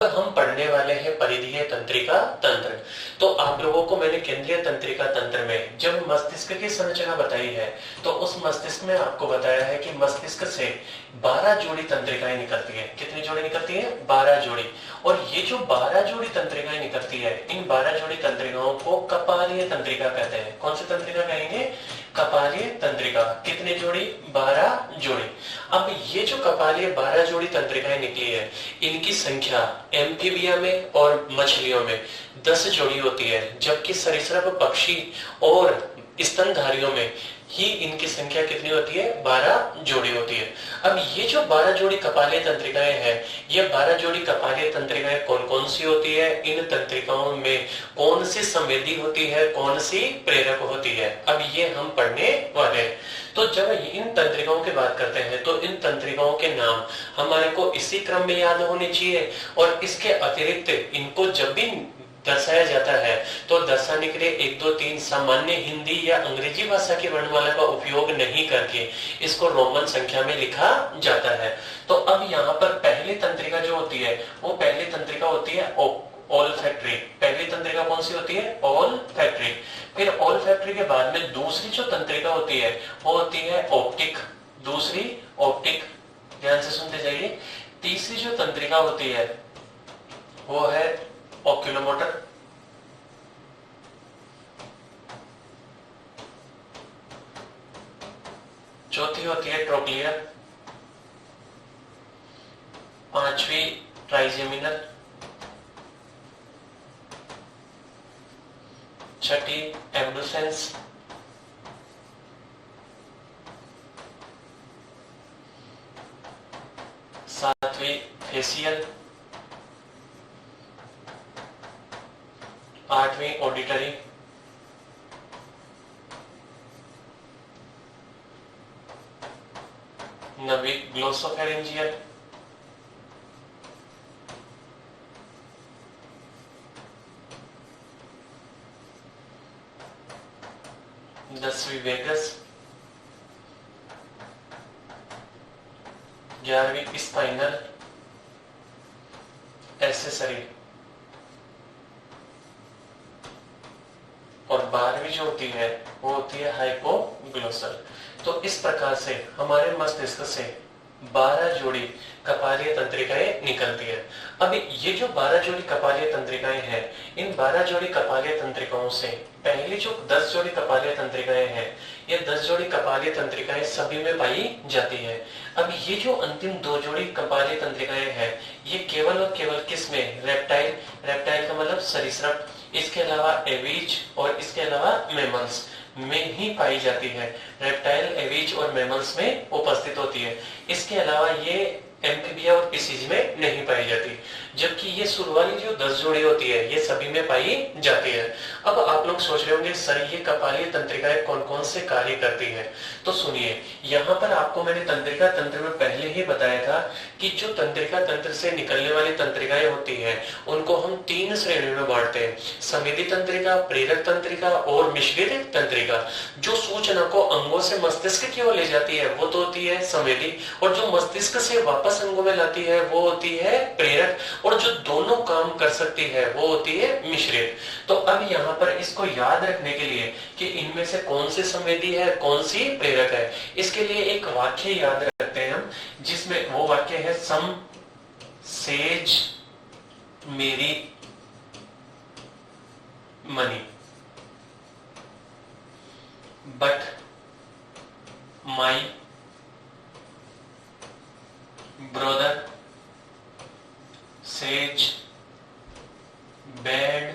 हम पढ़ने वाले हैं परिधीय तंत्रिका तंत्र। तो आप लोगों को मैंने केंद्रीय तंत्रिका तंत्र में जब मस्तिष्क की संरचना बताई है तो उस मस्तिष्क में आपको बताया है कि मस्तिष्क से 12 जोड़ी तंत्रिकाएं निकलती है। कितनी जोड़ी निकलती है? 12 जोड़ी। और ये जो 12 जोड़ी तंत्रिकाएं निकलती है, इन 12 जोड़ी तंत्रिकाओं को कपालीय तंत्रिका कहते हैं। कौन सी तंत्रिका कहेंगे? कपालीय तंत्रिका। कितनी जोड़ी? 12 जोड़ी। अब ये जो कपालीय 12 जोड़ी तंत्रिकाएं निकली है, इनकी संख्या एम्फीबिया में और मछलियों में 10 जोड़ी होती है, जबकि सरीसृप पक्षी और स्तनधारियों में ही इनकी संख्या कितनी होती है? 12 जोड़ी होती है। अब ये जो 12 जोड़ी कपालीय तंत्रिकाएं हैं, ये 12 जोड़ी कपालीय तंत्रिकाएं कौन कौन सी होती है? इन तंत्रिकाओं में कौन सी संवेदी होती है, कौन सी प्रेरक होती है, अब ये हम पढ़ने वाले हैं। तो जब इन तंत्रिकाओं की बात करते हैं तो इन तंत्रिकाओं के नाम हमारे को इसी क्रम में याद होने चाहिए, और इसके अतिरिक्त इनको जब भी दर्शाया जाता है तो दर्शाने के लिए 1 2 3 सामान्य हिंदी या अंग्रेजी भाषा की वर्णमाला का उपयोग नहीं करके इसको रोमन संख्या में लिखा जाता है। तो अब यहाँ पर पहली तंत्रिका जो होती है वो पहली तंत्रिका होती है ओल्फैक्टरी। पहली तंत्रिका कौन सी होती है? ओल्फैक्टरी। फिर ओल्फैक्टरी के बाद में दूसरी जो तंत्रिका होती है वो होती है ऑप्टिक। दूसरी ऑप्टिक, ध्यान से सुनते जाइए। तीसरी जो तंत्रिका होती है वो है ओक्यूलोमोटर। चौथी होती है ट्रोक्लियर। पांचवी ट्राइजेमिनल। छठी एब्डुसेंस। सातवीं फेसियल। आठवीं ऑडिटरी। नवीं ग्लोसोफेरेंजियल। 10वीं वेगस। 11वीं स्पाइनल एसेसरी। और 12वीं जो होती है वो होती है हाइपोग्लोसल। तो इस प्रकार से हमारे मस्तिष्क से 12 जोड़ी कपालीय तंत्रिकाएं निकलती है। अब ये जो 12 जोड़ी कपालीय तंत्रिकाएं हैं, इन 12 जोड़ी कपालीय तंत्रिकाओं से पहली जो 10 जोड़ी कपालीय तंत्रिकाएं हैं, ये 10 जोड़ी कपालीय तंत्रिकाएं सभी में पाई जाती है। अब ये जो अंतिम 2 जोड़ी कपालीय तंत्रिकाएं हैं, ये केवल और केवल किस में? रेप्टाइल। रेप्टाइल का मतलब सरीसृप, इसके अलावा एवीज और इसके अलावा मैमल्स में ही पाई जाती है। रेप्टाइल, एवीज और मैमल्स में उपस्थित होती है। इसके अलावा ये एम्फीबिया और स्पीसीज में नहीं पाई जाती। जबकि ये शुरू वाली जो 10 जोड़ी होती है ये सभी में पाई जाती है। अब आप लोग सोच रहे होंगे सर ये कपालीय तंत्रिकाएं कौन कौन से कार्य करती है? तो सुनिए, यहाँ पर आपको मैंने तंत्रिका तंत्र में पहले ही बताया था कि जो तंत्रिका तंत्र से निकलने वाली तंत्रिकाएं होती है उनको हम 3 श्रेणियों में बांटते हैं। संवेदी तंत्रिका, प्रेरक तंत्रिका और मिश्रित तंत्रिका। जो सूचना को अंगों से मस्तिष्क की ओर ले जाती है वो तो होती है संवेदी, और जो मस्तिष्क से वापस अंगों में लाती है वो होती है प्रेरक, और जो दोनों काम कर सकती है वो होती है मिश्रित। तो अब यहाँ पर इसको याद रखने के लिए कि इनमें से कौन सी संवेदी है, कौन सी प्रेरक है, इसके लिए एक वाक्य याद रखते हैं हम, जिसमें वो वाक्य है सम सेज मेरी money but my brother says bad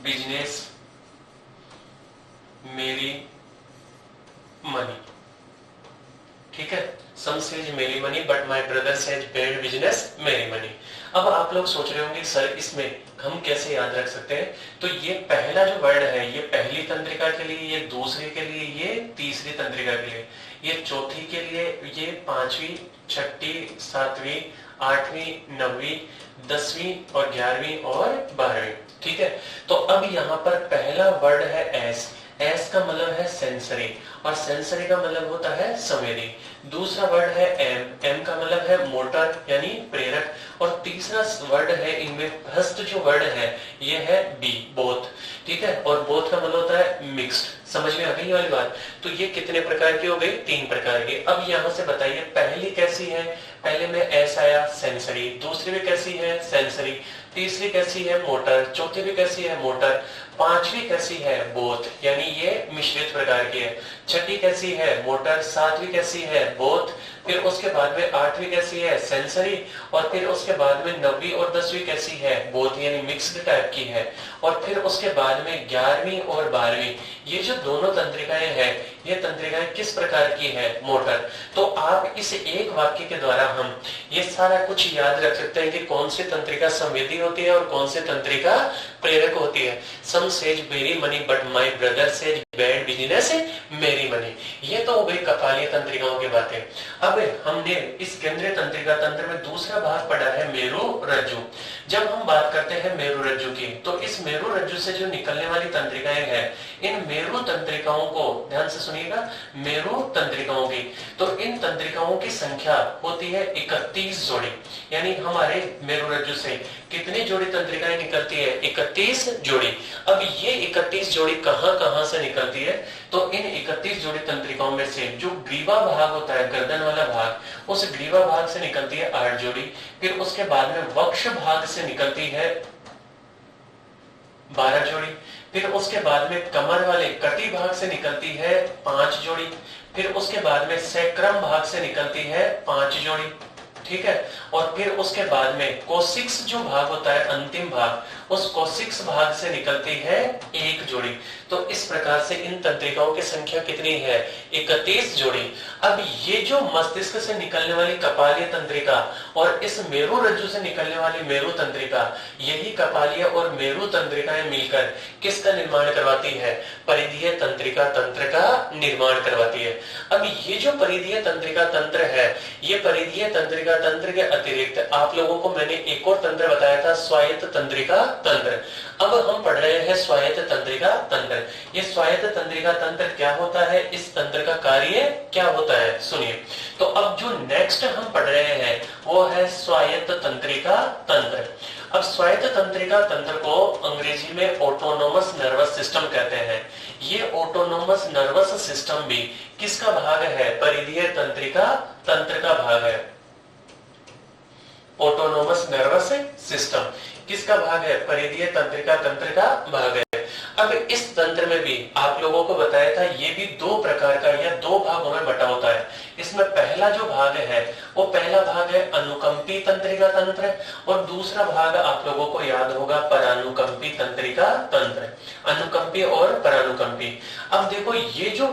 business मेरी मनी। ठीक है, सम सेज मेरी money but my brother says bad business मेरी मनी। अब आप लोग सोच रहे होंगे सर इसमें हम कैसे याद रख सकते हैं? तो ये पहला जो वर्ड है ये पहली तंत्रिका के लिए, ये दूसरी के लिए, ये तीसरी तंत्रिका के लिए, ये चौथी के लिए, ये 5वीं, 6ठी, 7वीं, 8वीं, 9वीं, 10वीं और 11वीं और 12वीं। ठीक है, तो अब यहाँ पर पहला वर्ड है एस। एस का मतलब है सेंसरी, और सेंसरी का मतलब होता है संवेदी। दूसरा वर्ड है एम, एम का मतलब है मोटर यानी प्रेरक, और तीसरा वर्ड है इनमें फर्स्ट जो वर्ड है ये है बी, बोथ, ठीक है, और बोथ का मतलब होता है मिक्स्ड। समझ में आ गई वाली बात? तो ये कितने प्रकार की हो गई? 3 प्रकार की। अब यहां से बताइए पहली कैसी है? पहले में एस आया सेंसरी, दूसरी भी कैसी है? सेंसरी, तीसरी कैसी है? मोटर, चौथी भी कैसी है? मोटर, पांचवी कैसी है? बोथ, यानी ये मिश्रित प्रकार की है। छठी कैसी है? मोटर, सातवीं कैसी है? बोथ, फिर उसके बाद में आठवीं कैसी है? सेंसरी, और फिर उसके बाद में 9वीं और 10वीं कैसी है? बोथ, यानी मिक्स्ड टाइप की है। और फिर उसके बाद में 11वीं और 12वीं, ये जो दोनों तंत्रिकाएं हैं, ये तंत्रिकाएं किस प्रकार की है? मोटर। तो आप इस एक वाक्य के द्वारा हम ये सारा कुछ याद रख सकते हैं कि कौन सी तंत्रिका संवेदी होती है और कौन सी तंत्रिका प्रेरक होती है। Some says very money but my brother says bad business मेरी मनी। ये तो हो गई कपालीय तंत्रिकाओं की बातें। अब हमने इस केंद्रीय तंत्रिका तंत्र में दूसरा भाग पढ़ा है मेरु रज्जु। जब हम बात करते हैं मेरु रज्जु की, तो इस मेरु रज्जु से जो निकलने वाली तंत्रिकाएं हैं, इन मेरु तंत्रिकाओं को ध्यान से सुनिएगा, मेरु तंत्रिकाओं की, तो इन तंत्रिकाओं की संख्या होती है 31 जोड़ी। यानी हमारे मेरु रज्जु से कितनी जोड़ी तंत्रिकाएं निकलती है? 31 जोड़ी। अब ये 31 जोड़ी कहां कहां से निकलती है? तो इन 31 जोड़ी तंत्रिकाओं में से जो ग्रीवा भाग होता है, गर्दन वाला भाग, उस ग्रीवा भाग से निकलती है 8 जोड़ी। फिर उसके बाद में वक्ष भाग से निकलती है 12 जोड़ी। फिर उसके बाद में कमर वाले कटी भाग से निकलती है 5 जोड़ी। फिर उसके बाद में सैक्रम भाग से निकलती है 5 जोड़ी, ठीक है। और फिर उसके बाद में कोशिक्स जो भाग होता है, अंतिम भाग, उस कोशिक्स भाग से निकलती है 1 जोड़ी। तो इस प्रकार से इन तंत्रिकाओं की संख्या कितनी है? 31 जोड़ी। अब ये जो मस्तिष्क से निकलने वाली कपालीय तंत्रिका और इस मेरु रज्जु से निकलने वाली मेरु तंत्रिका, यही कपालीय और मेरु तंत्रिकाएं मिलकर किसका निर्माण करवाती है? परिधीय तंत्रिका तंत्र का निर्माण करवाती है। अब ये जो परिधीय तंत्रिका तंत्र है, ये परिधीय तंत्रिका तंत्र के अतिरिक्त आप लोगों को मैंने एक और तंत्र बताया था, स्वायत्त तंत्रिका तंत्र। अब हम पढ़ रहे हैं स्वायत्त तंत्रिका तंत्र। ये स्वायत्त तंत्रिका तंत्र क्या होता है? इस तंत्र का कार्य क्या होता है? सुनिए। तो अब जो नेक्स्ट हम पढ़ रहे हैं वो है स्वायत्त तंत्रिका तंत्र। अब स्वायत्त तंत्रिका तंत्र को अंग्रेजी में ऑटोनोमस नर्वस सिस्टम कहते हैं। ये ऑटोनोमस नर्वस सिस्टम भी किसका भाग है? परिधीय तंत्रिका तंत्र का भाग है। ऑटोनोमस नर्वस सिस्टम किसका भाग है? परिधीय तंत्रिका तंत्र का भाग है। अब इस तंत्र में भी आप लोगों को बताया था, ये भी 2 प्रकार का या 2 भागों में बटा होता है। इसमें पहला जो भाग है वो पहला भाग है अनुकंपी तंत्रिका तंत्र, और दूसरा भाग आप लोगों को याद होगा परानुकंपी तंत्रिका तंत्र। अनुकंपी और परानुकंपी। अब देखो, ये जो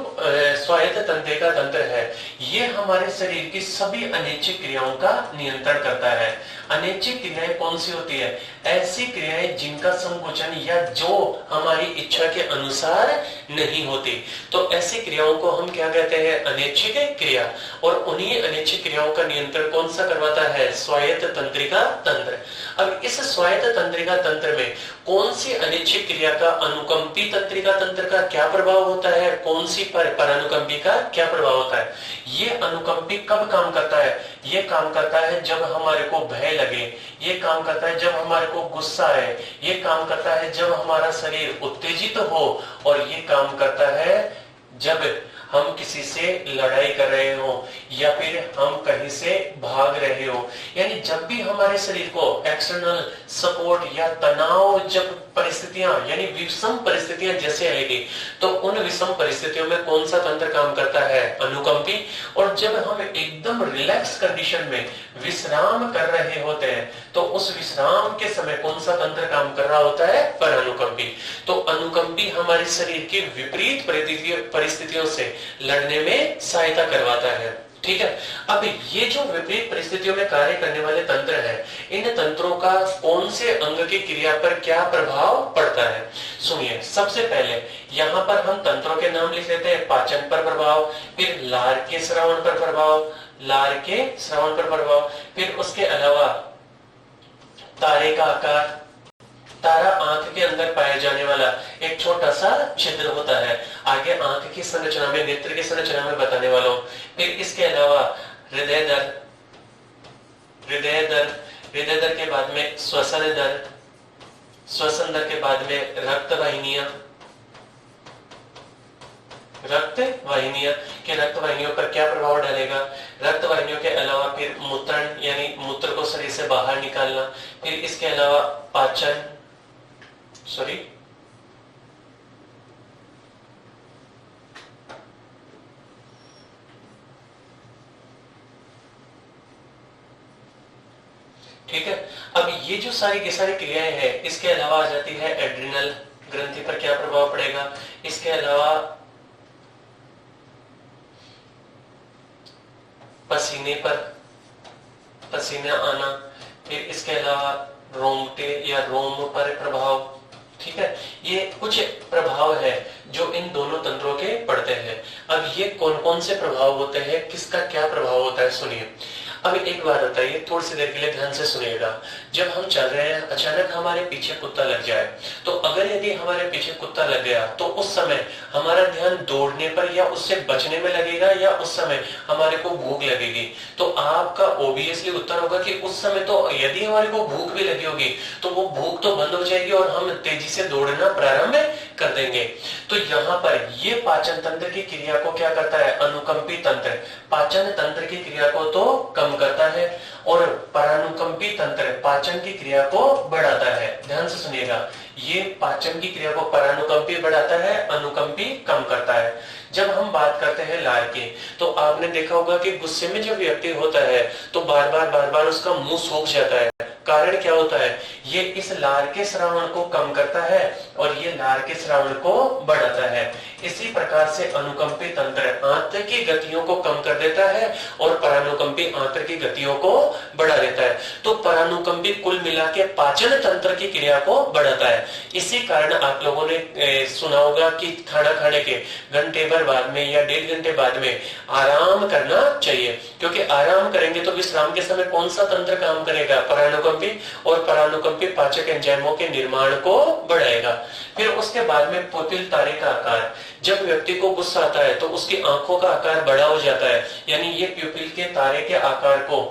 स्वायत्त तंत्रिका तंत्र है, ये हमारे शरीर की सभी अनैच्छिक क्रियाओं का नियंत्रण करता है। अनैच्छिक क्रियाएं कौन सी होती है? ऐसी क्रियाएं जिनका संकुचन या जो हमारी इच्छा के अनुसार नहीं होती, तो ऐसी क्रियाओं को हम क्या कहते हैं? अनैच्छिक क्रिया। और उन्हीं अनैच्छिक क्रियाओं का नियंत्रण कौन सा करवाता है? स्वायत्त तंत्रिका तंत्र। अब इस स्वायत्त तंत्रिका तंत्र में कौन सी अनैच्छिक क्रिया का अनुकंपी तंत्रिका तंत्र का क्या प्रभाव होता है? कौन सी पर परानुकंपी का क्या प्रभाव होता है? ये अनुकंपी कब काम करता है? ये काम करता है जब हमारे को भय लगे, ये काम करता है जब हमारे को गुस्सा आए, ये काम करता है जब हमारा शरीर उत्तेजित हो, और ये काम करता है जब हम किसी से लड़ाई कर रहे हो या फिर हम कहीं से भाग रहे हो। यानी जब भी हमारे शरीर को एक्सटर्नल सपोर्ट या तनाव, जब परिस्थितियां यानी विषम परिस्थितियां जैसे आएगी, तो उन विषम परिस्थितियों में कौन सा तंत्र काम करता है? अनुकंपी। और जब हम एकदम रिलैक्स कंडीशन में विश्राम कर रहे होते हैं, तो उस विश्राम के समय कौन सा तंत्र काम कर रहा होता है? परानुकंपी। तो अनुकंपी हमारे शरीर की विपरीत परिस्थितियों से लड़ने में सहायता करवाता है, ठीक है। अब ये जो विपरीत परिस्थितियों में कार्य करने वाले तंत्र हैं, इन तंत्रों का कौन से अंग की क्रिया पर क्या प्रभाव पड़ता है? सुनिए। सबसे पहले यहाँ पर हम तंत्रों के नाम लिख लेते हैं। पाचन पर प्रभाव, फिर लार के श्रवण पर प्रभाव, लार के श्रवण पर प्रभाव, फिर उसके अलावा तारे का आकार, तारा आंख के अंदर पाया जाने वाला एक छोटा सा छिद्र होता है। आगे आंख की संरचना में, नेत्र की संरचना में बताने वाला हूं। फिर इसके अलावा हृदय दर, हृदय दर, हृदय दर के बाद में श्वसन दर, श्वसन दर के बाद में रक्त वाहिनियां, रक्त वाहिनियां के रक्त वाहिनियों पर क्या प्रभाव डालेगा। रक्त वाहिनियों के अलावा फिर मूत्रण यानी मूत्र को शरीर से बाहर निकालना। फिर इसके अलावा पाचन, सॉरी ठीक है। अब ये जो सारी की सारी क्रियाएं हैं, इसके अलावा आ जाती है एड्रिनल ग्रंथि पर क्या प्रभाव पड़ेगा। इसके अलावा पसीने पर, पसीना आना। फिर इसके अलावा रोंगटे या रोम पर प्रभाव। ठीक है, ये कुछ प्रभाव है जो इन दोनों तंत्रों के पड़ते हैं। अब ये कौन कौन से प्रभाव होते हैं, किसका क्या प्रभाव होता है, सुनिए। अब एक बात बताइए, थोड़ी सी देर के लिए ध्यान से सुनिएगा। जब हम चल रहे हैं, अचानक हमारे पीछे कुत्ता लग जाए, तो अगर यदि हमारे पीछे कुत्ता लग गया तो उस समय हमारा ध्यान दौड़ने पर या उससे बचने में लगेगा या उस समय हमारे को भूख लगेगी। तो आपका ओबियसली उत्तर होगा कि उस समय तो यदि हमारे को भूख भी लगी होगी तो वो भूख तो बंद हो जाएगी और हम तेजी से दौड़ना प्रारंभ कर देंगे। तो यहाँ पर ये पाचन तंत्र की क्रिया को क्या करता है, अनुकंपी तंत्र पाचन तंत्र की क्रिया को तो कम करता है और परानुकंपी तंत्र पाचन की क्रिया को बढ़ाता है। ध्यान से सुनिएगा, ये पाचन की क्रिया को परानुकंपी बढ़ाता है, अनुकंपी कम करता है। जब हम बात करते हैं लार की, तो आपने देखा होगा कि गुस्से में जब व्यक्ति होता है तो बार बार उसका मुंह सूख जाता है। कारण क्या होता है, ये इस लार के श्रावण को कम करता है और ये लार के श्रावण को बढ़ाता है। इसी प्रकार से अनुकंपी तंत्र आंत्र की गतियों को कम कर देता है और परानुकंपी आंत्र की गतियों को बढ़ा देता है। तो परानुकंपी कुल मिला के पाचन तंत्र की क्रिया को बढ़ाता है। इसी कारण आप लोगों ने सुना होगा कि खाना खाने के घंटे भर बाद में या 1.5 घंटे बाद में आराम करना चाहिए, क्योंकि आराम करेंगे तो विश्राम के समय कौन सा तंत्र काम करेगा, परानुकंपी, और परानुकंपी पाचक एंजाइमों के निर्माण को बढ़ाएगा। फिर उसके बाद में पुपिल तारे का आकार, जब व्यक्ति को गुस्सा आता है तो उसकी आंखों का आकार बड़ा हो जाता है, यानी ये प्यूपिल के तारे के आकार को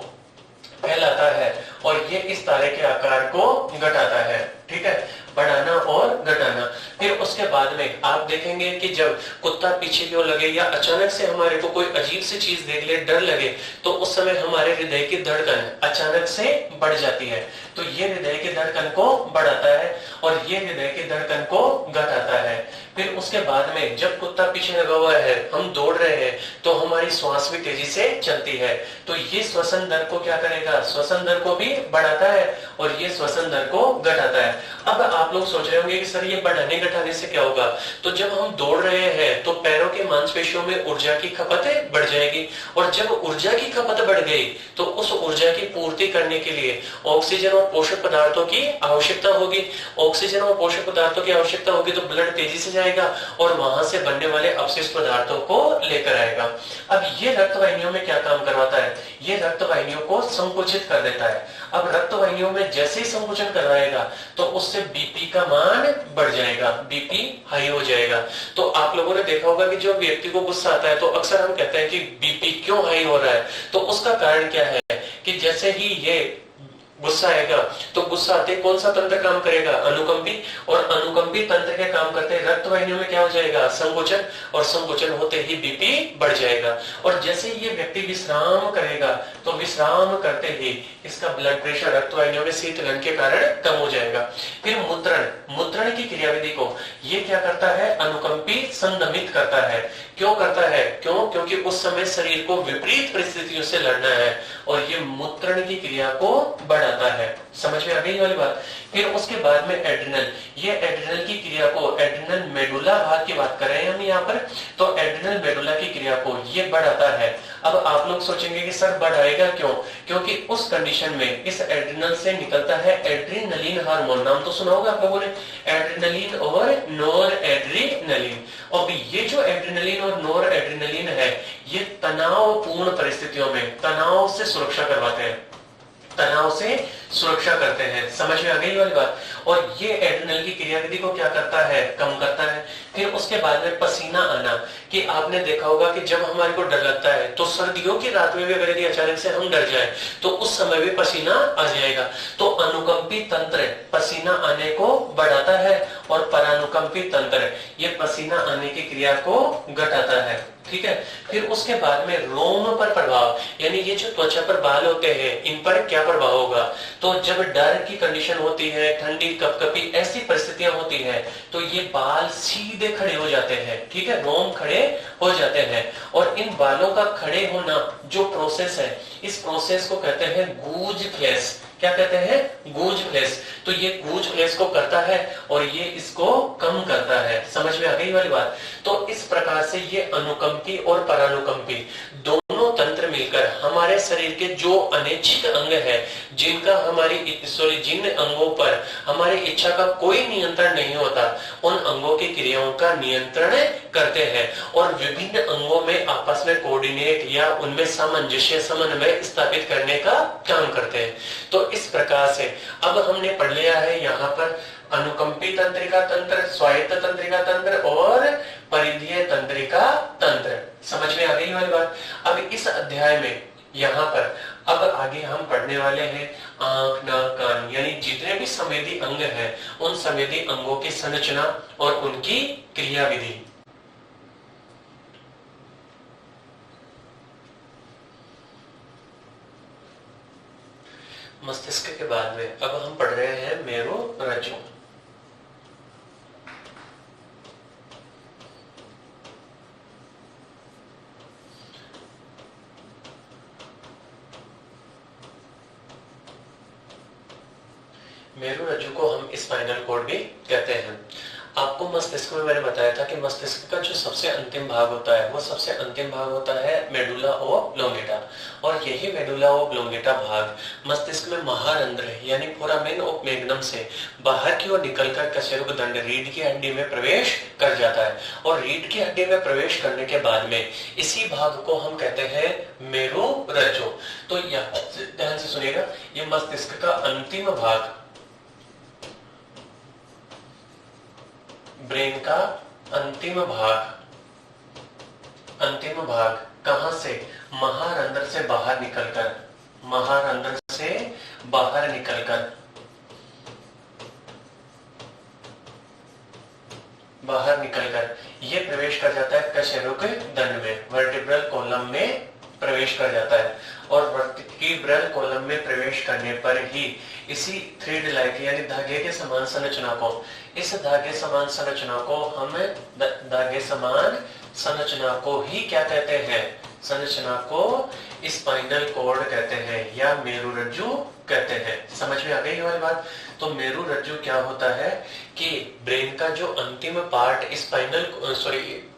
फैलाता है और ये इस तारे के आकार को घटाता है। ठीक है, बढ़ाना और घटाना। फिर उसके बाद में आप देखेंगे कि जब कुत्ता पीछे की ओर लगे या अचानक से हमारे को कोई अजीब सी चीज देख ले, डर लगे, तो उस समय हमारे हृदय की धड़कन अचानक से बढ़ जाती है। तो ये हृदय की धड़कन को बढ़ाता है और ये हृदय की धड़कन को घटाता है। फिर उसके बाद में जब कुत्ता पीछे लगा हुआ है, हम दौड़ रहे हैं, तो हमारी श्वास भी तेजी से चलती है। तो ये श्वसन दर को क्या करेगा, श्वसन दर को भी बढ़ाता है और ये श्वसन दर को घटाता है। अब आप लोग सोच रहे होंगे कि सर ये बढ़ाने घटाने से क्या होगा। तो जब हम दौड़ रहे हैं तो पैरों के मांसपेशियों में ऊर्जा की खपत बढ़ जाएगी और जब ऊर्जा की खपत बढ़ गई तो उस ऊर्जा की पूर्ति करने के लिए ऑक्सीजन और पोषक पदार्थों की आवश्यकता होगी। ऑक्सीजन और पोषक पदार्थों की आवश्यकता होगी तो ब्लड तेजी से जाएगा और वहां से बनने वाले अपशिष्ट पदार्थों को लेकर आएगा। अब ये रक्त वाहिनियों में क्या काम करवाता है, ये रक्त वाहिनियों को संकुचित कर देता है। अब रक्त वाहिनियों में जैसे ही संकुचन करवाएगा तो उससे बीपी का मान बढ़ जाएगा, बीपी हाई हो जाएगा। तो आप लोगों ने देखा होगा कि जो व्यक्ति को गुस्सा आता है तो अक्सर हम कहते हैं कि बीपी क्यों हाई हो रहा है। तो उसका कारण क्या है कि जैसे ही ये गुस्सा आएगा तो गुस्सा आते कौन सा तंत्र काम करेगा, अनुकंपी, और अनुकंपी तंत्र के काम करते रक्त वाहिनियों में क्या हो जाएगा, संकुचन, और संकुचन होते ही बीपी बढ़ जाएगा। और जैसे ये व्यक्ति विश्राम करेगा तो विश्राम करते ही इसका ब्लड प्रेशर रक्त वाहिनियों में शीतलन के कारण कम हो जाएगा। फिर मूत्रण, मूत्रण की क्रियाविधि को ये क्या करता है, अनुकंपी संदमित करता है। क्यों करता है, क्यों, क्योंकि उस समय शरीर को विपरीत परिस्थितियों से लड़ना है और ये मूत्रण की क्रिया को बढ़ाता है। समझ में आ गई वाली बात। फिर उसके बाद में एड्रिनल, ये एड्रिनल की क्रिया को, एड्रिनल मेडुला भाग की बात कर रहे हैं हम यहाँ पर, तो एड्रिनल मेडुला की क्रिया को ये बढ़ाता है। अब आप लोग सोचेंगे कि सर बढ़ाएगा क्यों, क्योंकि उस कंडीशन में इस एड्रिनल से निकलता है एड्रीनलिन हार्मोन, नाम तो सुना होगा आप लोगों ने, एड्रिनलिन और नोर एड्रीनलिन। और ये जो एड्रिनलिन और नोर एड्रिनलिन है ये तनावपूर्ण परिस्थितियों में तनाव से सुरक्षा करवाते हैं। तनाव से सुरक्षा करते हैं। समझ में आ गई वाली बात। और ये एड्रेनल की क्रियाविधि को क्या करता है, कम करता है। फिर उसके बाद में पसीना आना, कि आपने देखा होगा कि जब हमारे को डर लगता है तो सर्दियों की रात में भी अगर यदि अचानक से हम डर जाए तो उस समय भी पसीना आ जाएगा। तो अनुकंपी तंत्र पसीना आने को बढ़ाता है और परानुकंपी तंत्र ये पसीना आने की क्रिया को घटाता है। ठीक है। फिर उसके बाद में रोम पर प्रभाव, यानी ये जो त्वचा पर बाल होते हैं इन पर क्या प्रभाव होगा। तो जब डर की कंडीशन होती है, ठंडी कपकपी ऐसी परिस्थितियां होती है तो ये बाल सीधे खड़े हो जाते हैं। ठीक है, रोम खड़े हो जाते हैं। और इन बालों का खड़े होना जो प्रोसेस है, इस प्रोसेस को कहते हैं गूज फ्लेस। क्या कहते हैं, गूज फ्लेस। तो ये गूज फ्लेस को करता है और ये इसको कम करता है। समझ में आ गई वाली बात। तो इस प्रकार से ये अनुकंपी और परानुकंपी दोनों तंत्र मिलकर हमारे शरीर के जो अनैच्छिक अंग है, जिनका जिन अंगों पर हमारी इच्छा का कोई नियंत्रण नहीं होता, उन अंगों की क्रियाओं का नियंत्रण करते हैं और विभिन्न अंगों में आपस में कोऑर्डिनेट या उनमें सामंजस्य समन्वय स्थापित करने का काम करते हैं। तो इस प्रकार से अब हमने पढ़ लिया है यहाँ पर अनुकंपी तंत्रिका तंत्र, स्वायत्त तंत्रिका तंत्र और परिधीय तंत्रिका तंत्र। समझ में आ गई वाली बात। अब इस अध्याय में यहाँ पर अब आगे हम पढ़ने वाले हैं आंख, नाक, कान, यानी जितने भी संवेदी अंग हैं उन संवेदी अंगों की संरचना और उनकी क्रियाविधि। मस्तिष्क के बाद में अब हम पढ़ रहे हैं मेरुरज्जु। मेरुरज्जु को हम स्पाइनल कॉर्ड भी कहते हैं। आपको मस्तिष्क में मैंने बताया था कि मस्तिष्क का जो सबसे अंतिम भाग होता है वो सबसे अंतिम भाग होता है मेडुला ओब्लोंगेटा। और यही मेडुला ओब्लोंगेटा भाग मस्तिष्क में महारंध्र यानी फोरामेन ऑफ मैग्नम से बाहर की ओर निकलकर कशेरुकदंड रीढ़ की हड्डी में प्रवेश कर जाता है। और रीढ़ की हड्डी में प्रवेश करने के बाद में इसी भाग को हम कहते हैं मेरुरज्जु। तो ध्यान से सुनिएगा, ये मस्तिष्क का अंतिम भाग, ब्रेन का अंतिम भाग कहां से, महारंध्र से बाहर निकलकर, महारंध्र से बाहर निकलकर ये प्रवेश कर जाता है कशेरुकदंड में, वर्टिब्रल कॉलम में प्रवेश कर जाता है। और वर्टिब्रल कॉलम में प्रवेश करने पर ही इसी थ्रेड लाइक यानी धागे के समान संरचना को, इस धागे समान संरचना को हम धागे समान संरचना को ही क्या कहते हैं, संरचना को स्पाइनल कॉर्ड कहते हैं या मेरुरज्जु कहते हैं। समझ में आ गई हमारी बात। तो मेरुरज्जु क्या होता है कि ब्रेन का जो अंतिम पार्ट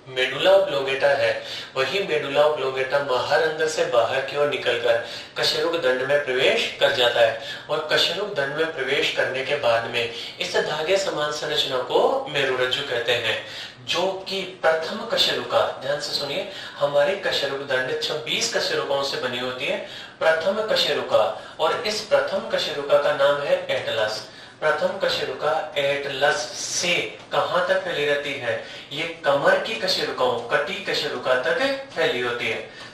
मेडुला ओब्लोंगेटा है, वही मेडुला ओब्लोंगेटा महारंध्र से बाहर की ओर निकलकर कशेरुकदंड में प्रवेश कर जाता है। और कशेरुकदंड में प्रवेश करने के बाद में इस धागे समान संरचना को मेरुरज्जु कहते हैं, जो कि प्रथम कशेरुका, ध्यान से सुनिए, हमारी कशेरुकदंड 26 कशेरुकाओं से बनी होती है। प्रथम कशेरुका, और इस प्रथम कशेरुका का नाम है एटलस। प्रथम कशेरुका एटलस से कहां तक फैली रहती है, ये कमर की कशेरुकाओं, कटी कशेरुका तक फैली होती है।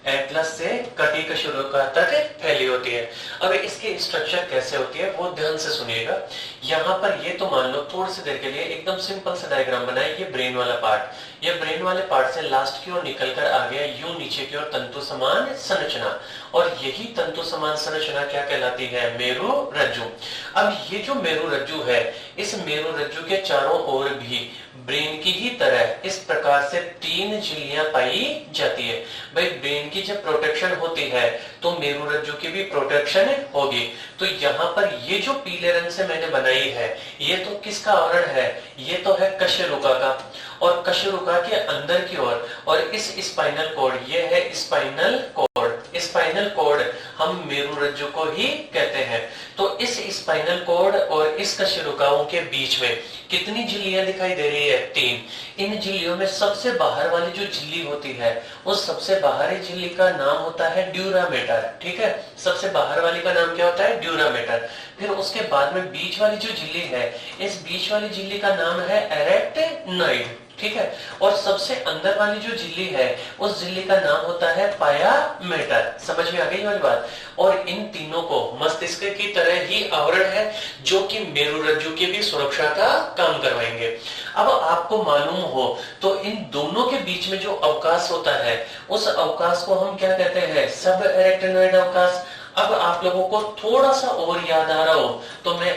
एटलस से कटी कशेरुका तक फैली होती है। अब इसकी स्ट्रक्चर कैसे होती है वो ध्यान से सुनिएगा। यहाँ पर ये तो मान लो थोड़ी सी देर के लिए एकदम सिंपल सा डायग्राम बनाए। ये ब्रेन वाला पार्ट, ये ब्रेन वाले पार्ट से लास्ट की ओर निकलकर आ गया यूं नीचे की ओर तंतु समान संरचना, और यही तंतु समान संरचना क्या कहलाती है, मेरुरज्जु। अब ये जो मेरुरज्जु है, इस मेरुरज्जु के चारों ओर भी ब्रेन की ही तरह इस प्रकार से 3 झिल्लियां पाई जाती है। भाई ब्रेन की जब प्रोटेक्शन होती है तो मेरुरज्जु की भी प्रोटेक्शन होगी। तो यहाँ पर ये जो पीले रंग से मैंने बनाई है, ये तो किसका आवरण है, ये तो है कशेरुका का। और कशेरुका के अंदर की ओर और इस स्पाइनल कॉर्ड, ये है स्पाइनल कॉर्ड, स्पाइनल कॉर्ड हम मेरुरज्जु को ही कहते हैं। तो तो इस स्पाइनल कॉर्ड और इस कशेरुकाओं के बीच में कितनी झिल्लियां दिखाई दे रही है? 3। इन झिल्लियों में सबसे बाहर वाली जो झिल्ली होती है उस सबसे बाहरी झिल्ली का नाम होता है ड्यूरामेटर। ठीक है, सबसे बाहर वाली का नाम क्या होता है? ड्यूरामेटर। फिर उसके बाद में बीच वाली जो झिल्ली है, इस बीच वाली झिल्ली का नाम है एरेक्टिनोइड। ठीक है, और सबसे अंदर वाली जो झिल्ली है उस झिल्ली का नाम होता है पायामेटर। समझ में आ गई वाली बात? और इन तीनों को मस्तिष्क की तरह ही आवरण है जो कि मेरुरज्जु की भी सुरक्षा का काम करवाएंगे। अब आपको मालूम हो तो इन दोनों के बीच में जो अवकाश होता है उस अवकाश को हम क्या कहते हैं? सब एरेक्टिनोइड अवकाश। अब आप लोगों को थोड़ा सा और याद आ रहा हो तो मैं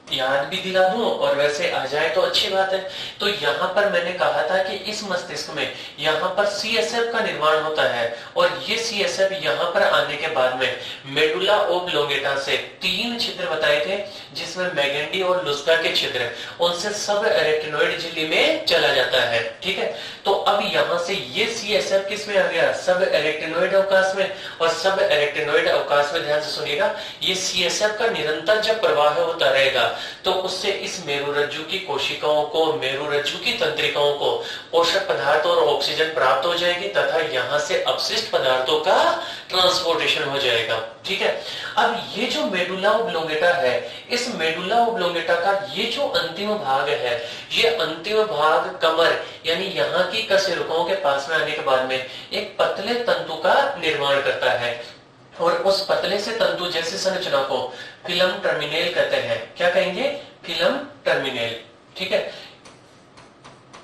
याद भी दिला दूं और वैसे आ जाए तो अच्छी बात है। तो यहाँ पर मैंने कहा था कि इस मस्तिष्क में यहाँ पर सीएसएफ का निर्माण होता है और ये सीएसएफ यहाँ पर आने के बाद में मेडुला ओब्लोंगेटा से 3 छिद्र बताए थे जिसमें मैगेंडी और लुस्का के छिद्र, उनसे सब एरेक्टिनोइड झिल्ली में चला जाता है। ठीक है, तो अब यहाँ से ये सीएसएफ किस में आ गया? सब एरेक्टिनोइड अवकाश में। और सब एरेक्टिनोइड अवकाश में ध्यान से सुनिएगा, ये सीएसएफ का निरंतर जब प्रवाह होता रहेगा तो उससे इस मेरुरज्जु की कोशिकाओं को, मेरुरज्जु की तंत्रिकाओं को पोषक पदार्थ और ऑक्सीजन प्राप्त हो जाएगी तथा यहाँ से अपशिष्ट पदार्थों का ट्रांसपोर्टेशन हो जाएगा। ठीक है, अब ये जो मेडुला ओब्लोंगेटा है, इस मेडुला ओब्लोंगेटा का ये जो अंतिम भाग है, ये अंतिम भाग कमर यानी यहाँ की कशेरुकाओं के पास में आने के बाद में एक पतले तंतु का निर्माण करता है और उस पतले से तंतु जैसी संरचना को फिलम टर्मिनेल कहते हैं। क्या कहेंगे? फिलम टर्मिनेल। ठीक है,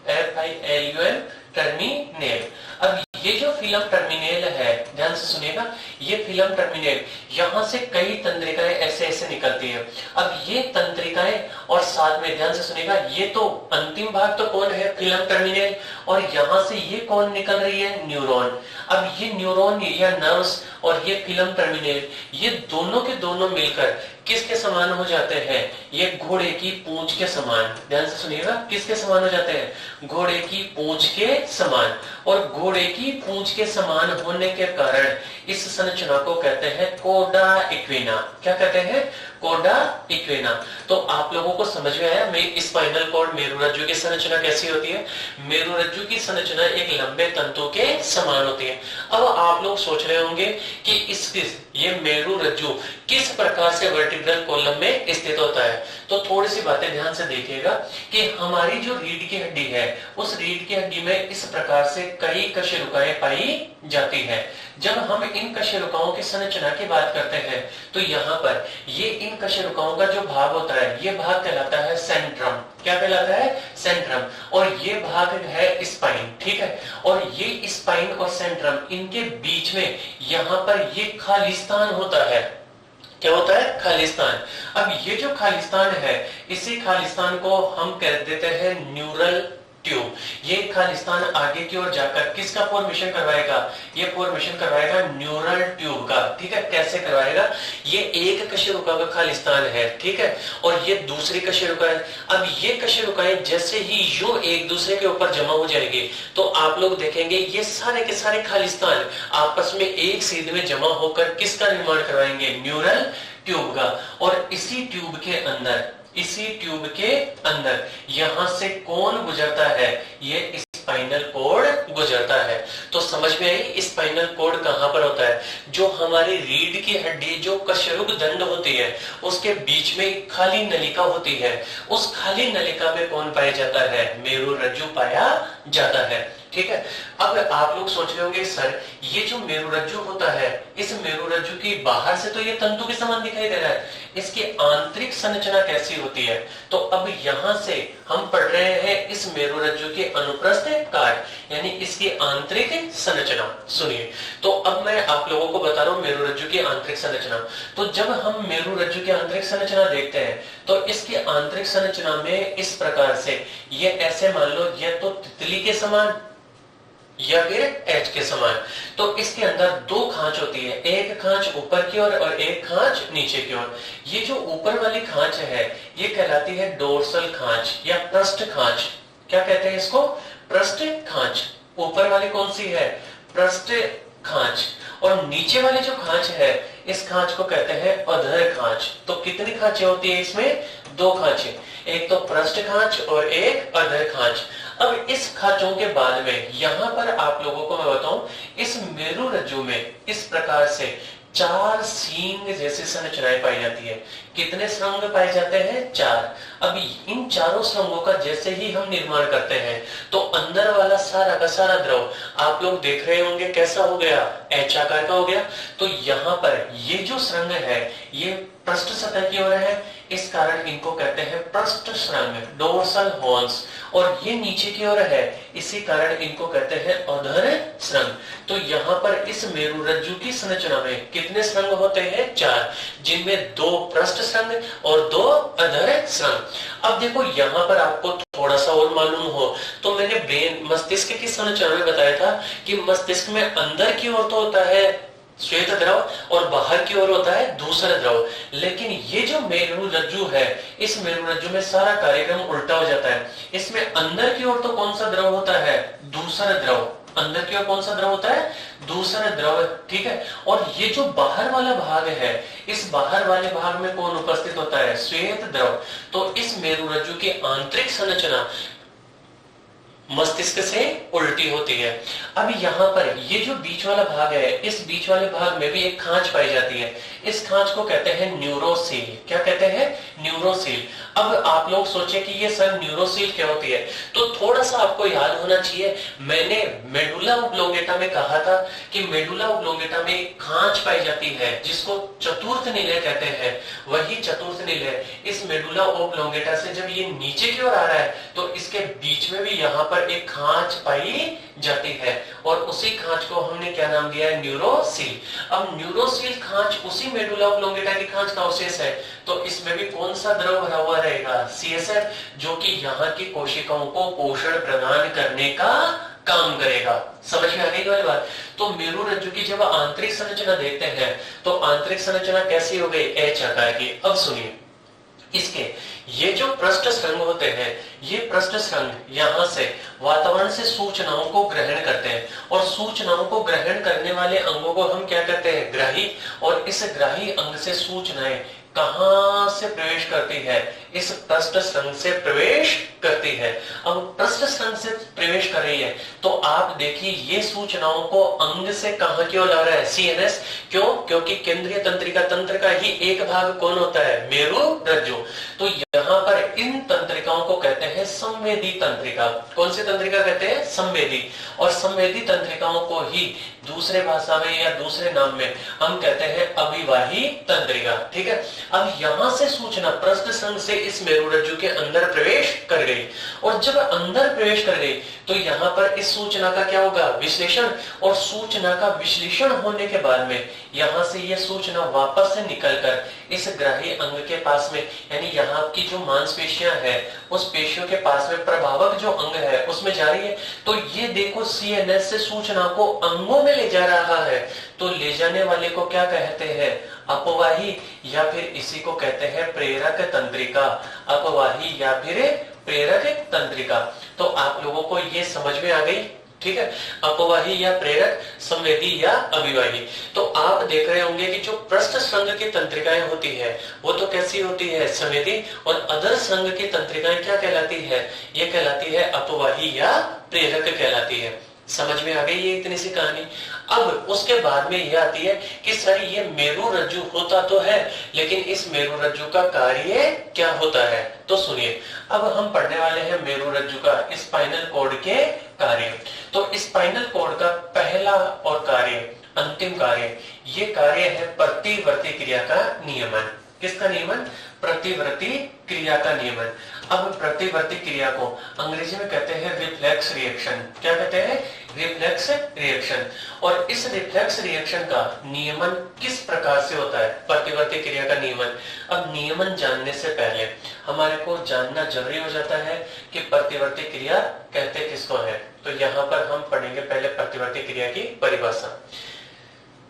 FILUM टर्मिनेल। अब ये जो फिलम टर्मिनेल है, ध्यान से सुनिएगा, ये फिलम टर्मिनेल यहां से कई तंत्रिकाएं ऐसे ऐसे निकलती है। अब ये तंत्रिकाएं और साथ में ध्यान से सुनिएगा, ये तो अंतिम भाग तो कौन है? फिलम टर्मिनेल। और यहां से ये कौन निकल रही है? न्यूरॉन। अब ये न्यूरॉन या नर्व्स और ये फिलम टर्मिनेल, ये दोनों के दोनों मिलकर किसके समान हो जाते हैं? ये घोड़े की पूंछ के समान। ध्यान से सुनिएगा, किसके समान हो जाते हैं? घोड़े की पूंछ के समान। और घोड़े की पूंछ के समान होने के कारण इस संरचना को कहते हैं कोडा इक्विना। क्या कहते हैं? कोडा इक्विना। तो आप लोगों को समझ में आया मैं स्पाइनल कॉर्ड मेरुरज्जु की संरचना कैसी होती है? मेरुरज्जु की संरचना एक लंबे तंतु के समान होती है। अब आप लोग सोच रहे होंगे कि ये मेरुरज्जु किस प्रकार से वर्टिब्रल कॉलम में स्थित होता है। तो थोड़ी सी बातें ध्यान से देखिएगा कि हमारी जो रीढ़ की हड्डी है उस रीढ़ की हड्डी में इस प्रकार से कई कशेरुकाएं पाई जाती है। जब हम इन कशेरुकाओं की संरचना की बात करते हैं तो यहाँ पर ये इन कशेरुकाओं का जो भाग होता है ये भाग कहलाता है सेंट्रम। क्या कहलाता है? सेंट्रम। और ये भाग है स्पाइन। ठीक है, और ये स्पाइन और सेंट्रम इनके बीच में यहाँ पर ये खालिस्तान होता है। क्या होता है? खालिस्तान। अब ये जो खालिस्तान है इसी खालिस्तान को हम कह देते हैं न्यूरल ट्यूब। ये खालिस्तान आगे की ओर जाकर किसका फॉर्मेशन करवाएगा? ये फॉर्मेशन करवाएगा न्यूरल ट्यूब का। ठीक है, कैसे करवाएगा? ये एक कशेरुका का खालिस्तान है। ठीक है, और ये दूसरी कशेरुका है। अब ये कशेरुकाएं जैसे ही यूं एक दूसरे के ऊपर जमा हो जाएंगे तो आप लोग देखेंगे ये सारे के सारे खालिस्तान आपस में एक सीध में जमा होकर किसका निर्माण करवाएंगे? न्यूरल ट्यूब का। और इसी ट्यूब के अंदर यहां से कौन गुजरता है? ये स्पाइनल कॉर्ड गुजरता है। तो समझ में आई स्पाइनल कॉर्ड कहां पर होता है? जो हमारी रीढ़ की हड्डी जो कशेरुक दंड होती है उसके बीच में खाली नलिका होती है, उस खाली नलिका में कौन पाया जाता है? मेरुरज्जु पाया जाता है। ठीक है, अब आप लोग सोच रहे होंगे सर ये जो मेरुरज्जु होता है इस मेरुरज्जु की बाहर से तो ये तंतु के समान दिखाई दे रहा है, इसकी आंतरिक संरचना कैसी होती है? तो अब यहां से हम पढ़ रहे हैं इस मेरुरज्जु के अनुप्रस्थ काट यानी इसकी आंतरिक संरचना। सुनिए, तो अब मैं आप लोगों को बता रहा हूं मेरुरज्जु की आंतरिक संरचना। तो जब हम मेरुरज्जु की आंतरिक संरचना देखते हैं तो इसकी आंतरिक संरचना में इस प्रकार से ये ऐसे मान लो ये तो तितली के समान या फिर एच के समान। तो इसके अंदर 2 खांच होती है, एक खांच ऊपर की ओर और एक खांच नीचे की ओर। ये जो ऊपर वाली खांच है ये कहलाती है डोर्सल खांच या पृष्ठ खांच। क्या कहते हैं इसको? पृष्ठ खांच। ऊपर वाली कौन सी है? पृष्ठ खांच। और नीचे वाली जो खांच है इस खांच को कहते हैं अधर खांच। तो कितनी खांचें होती है इसमें? 2 खांचें, एक तो पृष्ठ खांच और एक अधर खांच। अब इस खांचों के बाद में यहां पर आप लोगों को मैं बताऊं, इस मेरु रज्जु में इस प्रकार से 4 सींग जैसी संरचनाएं पाई जाती है। कितने श्रृंग पाए जाते हैं? 4। अब इन चारों श्रृंगों का जैसे ही हम निर्माण करते हैं तो अंदर वाला सारा का सारा द्रव आप लोग देख रहे होंगे कैसा हो गया? एच आकार का हो गया। तो यहाँ पर ये जो श्रृंग है ये पृष्ठ सतह की ओर है, इस कारण इनको कहते हैं पृष्ठ श्रृंग, डोर्सल हॉर्न्स। और ये नीचे की ओर है, इसी कारण इनको कहते हैं अधर श्रृंग। तो यहाँ पर इस मेरु रज्जु की संरचना में कितने श्रृंग होते हैं? 4, जिनमें 2 पृष्ठ श्रृंग और 2 अधर श्रृंग। अब देखो यहाँ पर आपको थोड़ा सा और मालूम हो तो मैंने ब्रेन मस्तिष्क की संरचना में बताया था कि मस्तिष्क में अंदर की ओर तो होता है श्वेत द्रव और बाहर की ओर होता है दूसरा द्रव। लेकिन ये जो मेरु रज्जु है, इस मेरु रज्जु में सारा कार्यक्रम उल्टा हो जाता है। इसमें अंदर की ओर तो कौन सा द्रव होता है? दूसरा द्रव। अंदर की ओर कौन सा द्रव होता है? दूसरा द्रव, ठीक है। और ये जो बाहर वाला भाग है, इस बाहर वाले भाग में कौन उपस्थित होता है? श्वेत द्रव। तो इस मेरु रज्जु की आंतरिक संरचना मस्तिष्क से उल्टी होती है। अब यहाँ पर ये जो बीच वाला भाग है, इस बीच वाले भाग में भी एक खांच पाई जाती है। इस खांच को कहते हैं न्यूरोसील। क्या कहते हैं? न्यूरोसील। अब आप लोग सोचे कि ये सर न्यूरोसील क्या होती है, तो थोड़ा सा आपको याद होना चाहिए। मैंने मेडुला ओब्लोंगेटा में कहा था कि मेडुला ओब्लोंगेटा में खांच पाई जाती है जिसको चतुर्थ निलय कहते हैं। वही चतुर्थ निलय इस मेडुला ओब्लोंगेटा से जब ये नीचे की ओर आ रहा है तो इसके बीच में भी यहाँ पर एक खांच पाई जाती है और उसी खांच को हमने क्या नाम दिया है? न्यूरोसील। अब न्यूरोसील खांच उसी मेडुला ओब्लोंगेटा की खांच का अवशेष है, तो इसमें भी कौन सा द्रव भरा हुआ रहेगा? CSF, जो कि यहाँ की कोशिकाओं को पोषण प्रदान करने का काम करेगा। समझ में आ गई वाली बात? तो मेरु रज्जु की जब आंतरिक संरचना देखते हैं तो आंतरिक संरचना कैसी हो गई? एच आकार की। अब सुनिए, इसके ये जो पृष्ठ श्रृंग होते हैं, ये पृष्ठ श्रृंग यहाँ से वातावरण से सूचनाओं को ग्रहण करते हैं और सूचनाओं को ग्रहण करने वाले अंगों को हम क्या कहते हैं? ग्राही। और इस ग्राही अंग से सूचनाएं कहां से प्रवेश करती है? इस पृष्ठ श्रृंग से प्रवेश करती है। अब पृष्ठ श्रृंग से प्रवेश कर रही है तो आप देखिए ये सूचनाओं को अंग से कहां की ओर ला रहा है? CNS। क्यों? क्योंकि केंद्रीय तंत्रिका तंत्र का ही एक भाग कौन होता है? मेरु रज्जु। तो यहाँ पर इन तंत्रिकाओं को कहते हैं संवेदी तंत्रिका। कौन सी तंत्रिका कहते हैं? संवेदी। और संवेदी तंत्रिकाओं को ही दूसरे भाषा में या दूसरे नाम में हम कहते हैं अभिवाही तंत्रिका, ठीक है। अब यहां से सूचना पृष्ठ श्रृंग से इस मेरु रज्जु के अंदर प्रवेश कर गई और जब अंदर प्रवेश कर गई तो यहाँ पर इस सूचना का क्या होगा? विश्लेषण। और सूचना का विश्लेषण होने के बाद में यहाँ से ये सूचना वापस से निकलकर इस ग्राही अंग के पास में, यानी यहाँ की जो मांसपेशियां है उस पेशियों के पास में प्रभावक जो अंग है उसमें जा रही है। तो ये देखो CNS से सूचना को अंगों में ले जा रहा है, तो ले जाने वाले को क्या कहते हैं? अपवाही, या फिर इसी को कहते हैं प्रेरक तंत्रिका। अपवाही या फिर प्रेरक तंत्रिका। तो आप लोगों को ये समझ में आ गई, ठीक है। अपवाही या प्रेरक, संवेदी या अभिवाही। तो आप देख रहे होंगे कि जो पृष्ठ श्रृंग की तंत्रिकाएं होती है वो तो कैसी होती है? संवेदी। और अधर श्रृंग की तंत्रिकाएं क्या कहलाती है? ये कहलाती है अपवाही या प्रेरक कहलाती है। समझ में आ गई ये इतनी सी कहानी। अब उसके बाद में यह आती है कि सर ये मेरु रज्जु होता तो है, लेकिन इस मेरु रज्जु का कार्य क्या होता है? तो सुनिए, अब हम पढ़ने वाले हैं मेरु रज्जु का स्पाइनल कॉर्ड के कार्य। तो स्पाइनल कॉर्ड का पहला और कार्य, अंतिम कार्य, ये कार्य है प्रतिवर्ती क्रिया का नियमन। किसका नियमन? प्रतिवर्ती क्रिया का नियमन। अब प्रतिवर्ती क्रिया को अंग्रेजी में कहते हैं रिफ्लेक्स रिएक्शन। क्या कहते हैं? Reflex reaction. और इस रिफ्लेक्स रिएक्शन का नियमन किस प्रकार से होता है? प्रतिवर्ती क्रिया का नियमन। अब नियमन जानने से पहले हमारे को जानना जरूरी हो जाता है कि प्रतिवर्ती क्रिया कहते किसको है। तो यहाँ पर हम पढ़ेंगे पहले प्रतिवर्ती क्रिया की परिभाषा।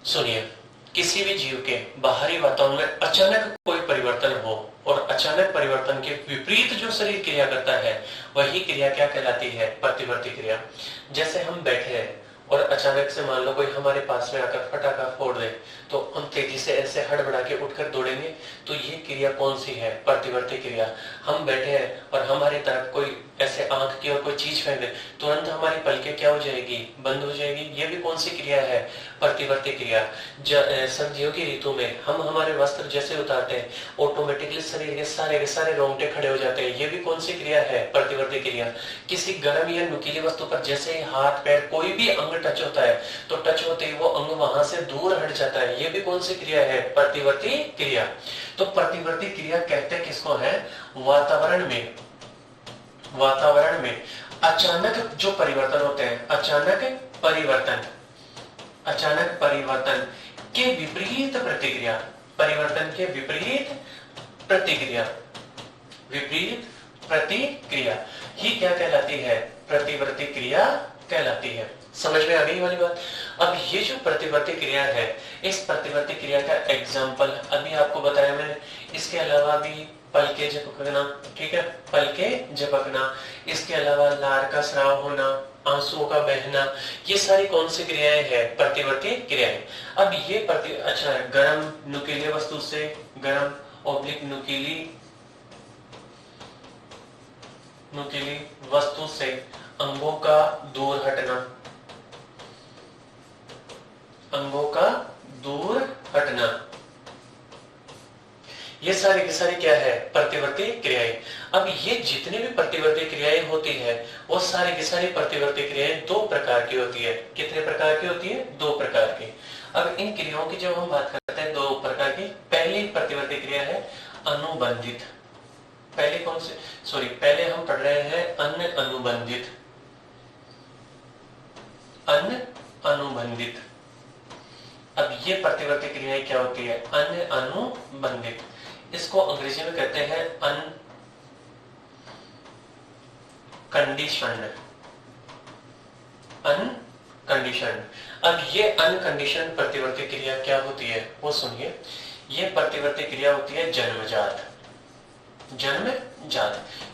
सुनिए, किसी भी जीव के बाहरी वातावरण में अचानक कोई परिवर्तन हो और अचानक परिवर्तन के विपरीत जो शरीर क्रिया करता है वही क्रिया क्या कहलाती है? प्रतिवर्ती क्रिया। जैसे हम बैठे हैं और अचानक से मान लो कोई हमारे पास में आकर फटाका फोड़ दे, तो हम तेजी से ऐसे हड़बड़ा के उठकर दौड़ेंगे। तो ये क्रिया कौन सी है? प्रतिवर्ती क्रिया। हम बैठे हैं और हमारी तरफ कोई ऐसे आंख की और कोई चीज फेंक दे, तुरंत हमारी पलकें क्या हो जाएगी? बंद हो जाएगी। ये भी कौन सी क्रिया है? प्रतिवर्ती क्रिया। सर्दियों की ऋतु में हम हमारे वस्त्र जैसे उतारते हैं, ऑटोमेटिकली शरीर के सारे रोंगटे खड़े हो जाते हैं। ये भी कौन सी क्रिया है? प्रतिवर्ती क्रिया। किसी गर्म या नुकीली वस्तु पर जैसे ही हाथ पैर कोई भी अंग टच होता है, तो टच होते ही वो अंग वहां से दूर हट जाता है। ये भी कौन सी क्रिया है? प्रतिवर्ती क्रिया। तो प्रतिवर्ती क्रिया कहते किसको है? वातावरण में अचानक जो परिवर्तन होते हैं, अचानक परिवर्तन के विपरीत प्रतिक्रिया, परिवर्तन के विपरीत प्रतिक्रिया ही क्या कहलाती है? प्रतिवर्ती क्रिया कहलाती है। समझ में आ गई वाली बात? अब ये जो प्रतिवर्ती क्रिया है, इस प्रतिवर्ती क्रिया का एग्जाम्पल अभी आपको बताया मैंने। इसके अलावा भी पलके झपकना, ठीक है, पलके झपकना, इसके अलावा लार का स्राव होना, आंसुओं का बहना, ये सारी कौन सी क्रियाएं हैं? प्रतिवर्ती क्रियाएं। अब ये अच्छा, गरम नुकीली वस्तु से, गरम ऑब्लिक नुकीली वस्तु से अंगों का दूर हटना, ये सारी की सारी क्या है? प्रतिवर्ती क्रियाएं। अब ये जितनी भी प्रतिवर्ती क्रियाएं होती है, वो सारी की सारी प्रतिवर्ती क्रियाएं दो प्रकार की होती है। कितने प्रकार की होती है? दो प्रकार की। अब इन क्रियाओं की जब हम बात करते हैं दो प्रकार की, पहली प्रतिवर्ती क्रिया है अनुबंधित। पहले हम पढ़ रहे हैं अन्य अनुबंधित। अब ये प्रतिवर्ती क्रियाएं क्या होती है? अन्य अनुबंधित। इसको अंग्रेजी में कहते हैं अनकंडीशन्ड। अब ये अनकंडीशन्ड प्रतिवर्ती क्रिया क्या होती है वो सुनिए। ये प्रतिवर्ती क्रिया होती है जन्मजात।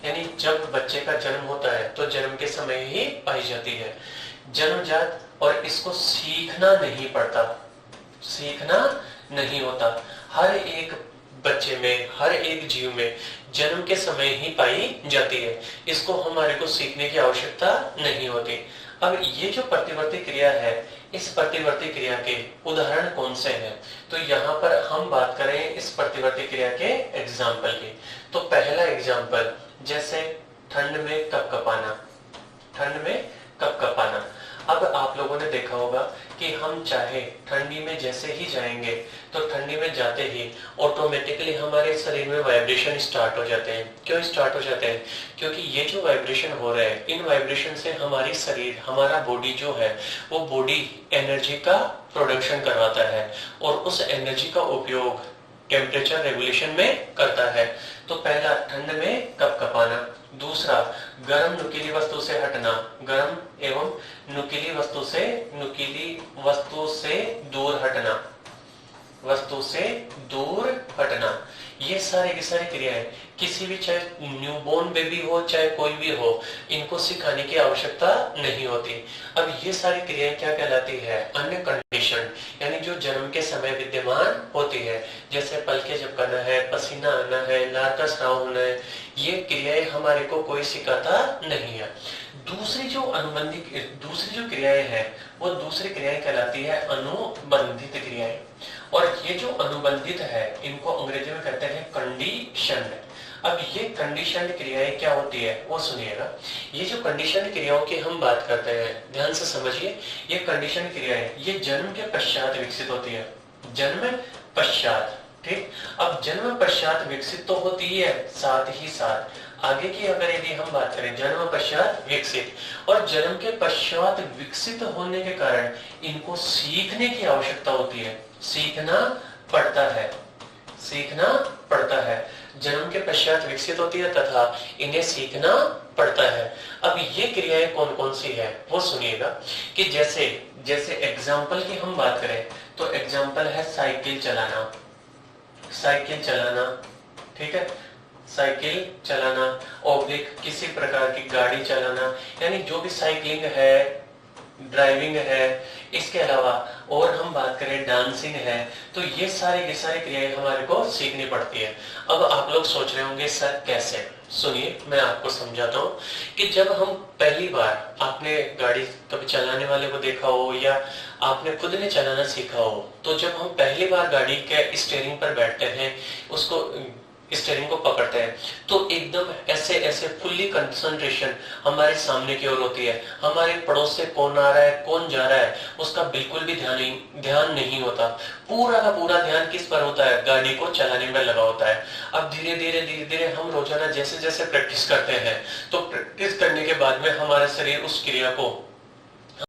यानी जब बच्चे का जन्म होता है तो जन्म के समय ही पाई जाती है, जन्मजात। और इसको सीखना नहीं होता। हर एक बच्चे में, हर एक जीव में जन्म के समय ही पाई जाती है। इसको हमारे को सीखने की आवश्यकता नहीं होती। अब ये जो प्रतिवर्ती क्रिया है, इस प्रतिवर्ती क्रिया के उदाहरण कौन से हैं? तो यहाँ पर हम बात करें इस प्रतिवर्ती क्रिया के एग्जाम्पल की। तो पहला एग्जाम्पल, जैसे ठंड में कपकपाना। अब आप लोगों ने देखा होगा कि हम चाहे ठंडी में जैसे ही जाएंगे, तो ठंडी में जाते ही ऑटोमेटिकली हमारे शरीर में वाइब्रेशन स्टार्ट हो जाते हैं। क्यों स्टार्ट हो जाते हैं? क्योंकि ये जो वाइब्रेशन हो रहे हैं, इन वाइब्रेशन से हमारा बॉडी जो है, वो बॉडी एनर्जी का प्रोडक्शन करवाता है और उस एनर्जी का उपयोग टेम्परेचर रेगुलेशन में करता है। तो पहला, ठंड में कपकपाना। दूसरा, गर्म नुकीली वस्तु से हटना, गर्म एवं नुकीली वस्तु से दूर हटना। ये सारी की सारी क्रियाएं किसी भी, चाहे न्यूबॉर्न बेबी हो चाहे कोई भी हो, इनको सिखाने की आवश्यकता नहीं होती। अब ये सारी क्रियाएं क्या कहलाती है? अनकंडीशन्ड, यानी जो जन्म के समय विद्यमान होती है। जैसे पलके झपकना है, पसीना आना है, लार का स्राव होना है, ये क्रियाएं हमारे को कोई सिखाता नहीं है। दूसरी जो क्रियाएं हैं, वो दूसरी क्रियाएं कहलाती है अनुबंधित क्रियाएं। और ये जो अनुबंधित है, इनको अंग्रेजी में कहते हैं कंडीशन्ड। अब ये कंडीशन्ड क्रियाएं क्या होती है वो सुनिएगा। ये जो कंडीशन्ड क्रियाओं की हम बात करते हैं, ध्यान से समझिए। ये कंडीशन्ड क्रियाएं ये जन्म के पश्चात विकसित होती है, जन्म पश्चात, ठीक। अब जन्म पश्चात विकसित तो होती ही है, साथ ही साथ आगे की अगर यदि हम बात करें, जन्म पश्चात विकसित, और जन्म के पश्चात विकसित होने के कारण इनको सीखने की आवश्यकता होती है, सीखना पड़ता है। जन्म के पश्चात विकसित होती है तथा इन्हें सीखना पड़ता है। अब ये क्रियाएं कौन कौन सी है वो सुनिएगा। कि जैसे एग्जाम्पल की हम बात करें, तो एग्जाम्पल है साइकिल चलाना, ठीक है, साइकिल चलाना, ऑब्लिक किसी प्रकार की गाड़ी चलाना, यानी जो भी साइकिलिंग है, ड्राइविंग है, इसके अलावा और हम बात करें डांसिंग है, तो ये सारी की सारी क्रियाएं हमारे को सीखनी पड़ती है। अब आप लोग सोच रहे होंगे सर कैसे, सुनिए मैं आपको समझाता हूँ कि जब हम पहली बार, आपने गाड़ी कभी चलाने वाले को देखा हो या आपने खुद ने चलाना सीखा हो, तो जब हम पहली बार गाड़ी के स्टीयरिंग पर बैठते हैं, उसको स्टीयरिंग को पकड़ते हैं, तो एकदम ऐसे ऐसे फुल्ली कंसंट्रेशन हमारे सामने की ओर होती है। हमारे पड़ोस से कौन आ रहा है, कौन जा रहा है, उसका बिल्कुल भी ध्यान नहीं होता। पूरा का पूरा ध्यान किस पर होता है, गाड़ी को चलाने में लगा होता है। अब धीरे धीरे हम रोजाना जैसे जैसे प्रैक्टिस करते हैं, तो प्रैक्टिस करने के बाद में हमारा शरीर उस क्रिया को,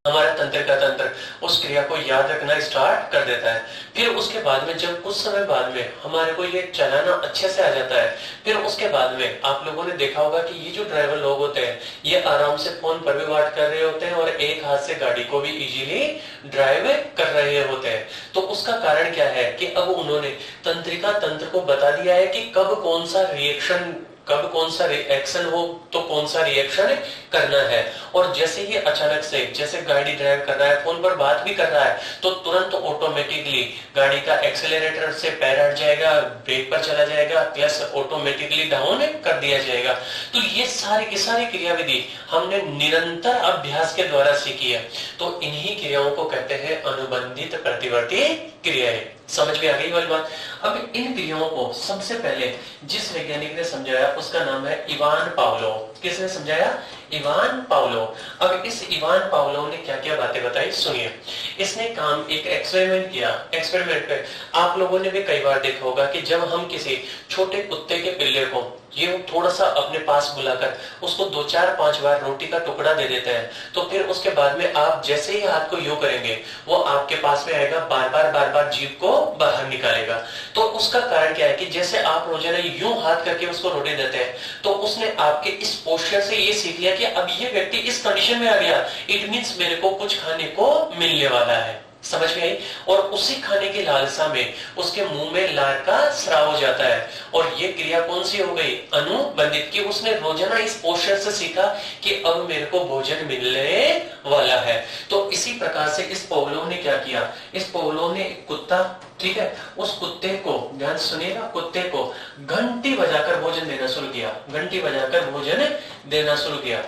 हमारा तंत्र उस क्रिया को याद रखना स्टार्ट कर देता है। फिर उसके बाद में जब कुछ समय बाद में हमारे को ये चलाना अच्छे से आ जाता है, फिर उसके बाद में आप लोगों ने देखा होगा कि ये जो ड्राइवर लोग होते हैं, ये आराम से फोन पर भी बात कर रहे होते हैं और एक हाथ से गाड़ी को भी इजीली ड्राइव कर रहे होते हैं। तो उसका कारण क्या है कि अब उन्होंने तंत्रिका तंत्र को बता दिया है कि कब कौन सा रिएक्शन, कब कौन सा रिएक्शन हो तो कौन सा रिएक्शन करना है। और जैसे ही अचानक से, जैसे गाड़ी ड्राइव कर रहा है, फोन पर बात भी कर रहा है, तो तुरंत ऑटोमेटिकली गाड़ी का एक्सेलरेटर से पैर हट जाएगा, ब्रेक पर चला जाएगा, क्लच ऑटोमेटिकली डाउन कर दिया जाएगा। तो ये सारी की सारी क्रियाविधि हमने निरंतर अभ्यास के द्वारा सीखी है। तो इन्हीं क्रियाओं को कहते हैं अनुबंधित प्रतिवर्ती क्रियाएं। समझ में आ गई वाली बात। अब इन क्रियाओं को सबसे पहले जिस वैज्ञानिक ने समझाया उसका नाम है इवान पावलोव। किसने समझाया? Ivan Pavlov. अब इस इवान पावलोव ने क्या क्या बातें बताई, सुनिए। इसने काम एक एक्सपेरिमेंट किया। एक्सपेरिमेंट पे आप लोगों ने भी कई बार देखा होगा कि जब हम किसी छोटे कुत्ते के पिल्ले को ये थोड़ा सा अपने पास बुलाकर उसको 2-4-5 बार रोटी का टुकड़ा दे देते हैं, तो फिर उसके बाद में आप जैसे ही हाथ को यूं करेंगे, वो आपके पास में आएगा, बार बार जीभ को बाहर निकालेगा। तो उसका कारण क्या है कि जैसे आप रोजाना यूं हाथ करके उसको रोटी देते हैं, तो उसने आपके इस पोस्चर से ये सीख लिया कि अब ये व्यक्ति इस कंडीशन में आ गया, इट मींस मेरे को कुछ खाने को मिलने वाला है। समझ में आई? और उसी खाने की लालसा में उसके मुंह में लार का स्राव हो जाता है। और ये क्रिया कौन सी हो गई? अनुबंधित। की उसने रोजाना इस पोस्चर से सीखा कि अब मेरे को भोजन मिलने वाला है। तो इसी प्रकार से इस पावलोव ने क्या किया, इस पावलोव ने एक कुत्ता, ठीक है, उस कुत्ते को, ध्यान सुनिएगा, कुत्ते को घंटी बजाकर भोजन देना शुरू किया। घंटी बजाकर भोजन देना शुरू किया,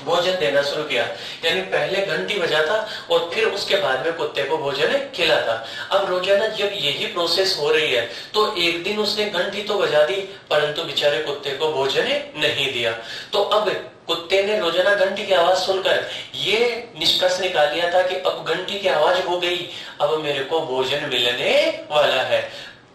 भोजन देना शुरू किया। यानी पहले घंटी बजाता और फिर उसके बाद में कुत्ते को भोजन खिलाता। अब रोजाना जब यही प्रोसेस हो रही है, तो एक दिन उसने घंटी तो बजा दी, परंतु बेचारे कुत्ते को भोजन नहीं दिया। तो अब कुत्ते ने रोजाना घंटी की आवाज सुनकर ये निष्कर्ष निकाल लिया था कि अब घंटी की आवाज हो गई, अब मेरे को भोजन मिलने वाला है।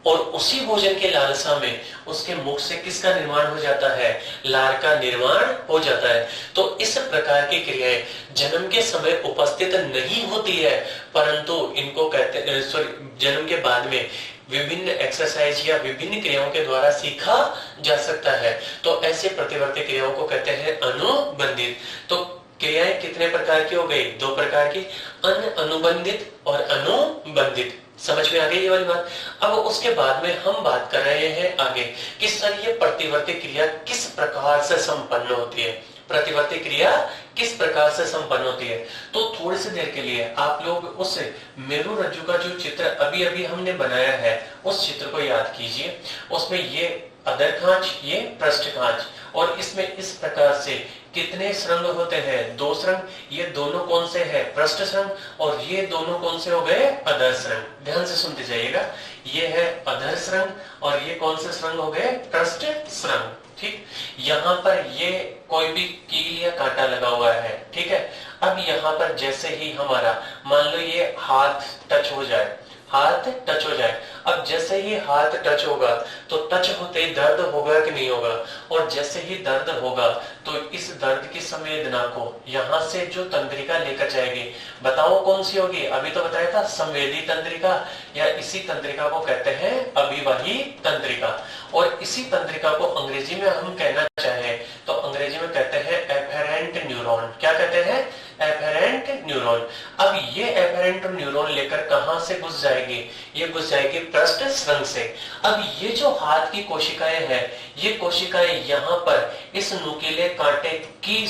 और उसी भोजन के लालसा में उसके मुख से किसका निर्माण हो जाता है? लार का निर्माण हो जाता है। तो इस प्रकार की क्रियाएं जन्म के समय उपस्थित नहीं होती है, परंतु इनको कहते हैं, जन्म के बाद में विभिन्न एक्सरसाइज या विभिन्न क्रियाओं के द्वारा सीखा जा सकता है। तो ऐसे प्रतिवर्ती क्रियाओं को कहते हैं अनुबंधित। तो क्रियाएं कितने प्रकार की हो गई? 2 प्रकार की, अनुबंधित और अनुबंधित। समझ में आ गई ये वाली बात। अब उसके बाद में हम बात कर रहे हैं आगे कि सर ये प्रतिवर्ती क्रिया किस प्रकार से संपन्न होती है। प्रतिवर्ती क्रिया किस प्रकार से संपन्न होती है? तो थोड़ी सी देर के लिए आप लोग उस मेरु रज्जु का जो चित्र अभी अभी हमने बनाया है, उस चित्र को याद कीजिए। उसमें ये अधर खांच, ये पृष्ठ खांच, और इसमें इस प्रकार से कितने श्रृंग होते हैं? 2 श्रृंग। ये दोनों कौन से हैं? पृष्ठ श्रृंग। और ये दोनों कौन से हो गए? अधर श्रृंग। ध्यान से सुनते जाइएगा। ये है अधर श्रृंग और ये कौन से श्रृंग हो गए? पृष्ठ श्रृंग। ठीक, यहाँ पर ये कोई भी कील या कांटा लगा हुआ है, ठीक है। अब यहाँ पर जैसे ही हमारा मान लो ये हाथ टच हो जाए, हाथ टच हो जाए, अब जैसे ही हाथ टच होगा तो टच होते ही दर्द होगा कि नहीं होगा? और जैसे ही दर्द होगा तो इस दर्द की संवेदना को यहाँ से जो तंत्रिका लेकर जाएगी, बताओ कौन सी होगी? अभी तो बताया था संवेदी तंत्रिका, या इसी तंत्रिका को कहते हैं अभिवाही तंत्रिका। और इसी तंत्रिका को अंग्रेजी में हम कहना चाहें तो अंग्रेजी में कहते हैं एफेरेंट न्यूरॉन। क्या कहते हैं? Efferent neuron. अब ये एफेरेंट न्यूरॉन लेकर कहां से घुस जाएगी? ये घुस जाएगी पृष्ठ श्रृंग से। अब ये जो हाथ की कोशिकाएं हैं, ये कोशिकाएं यहाँ पर इस नुकीले कांटे की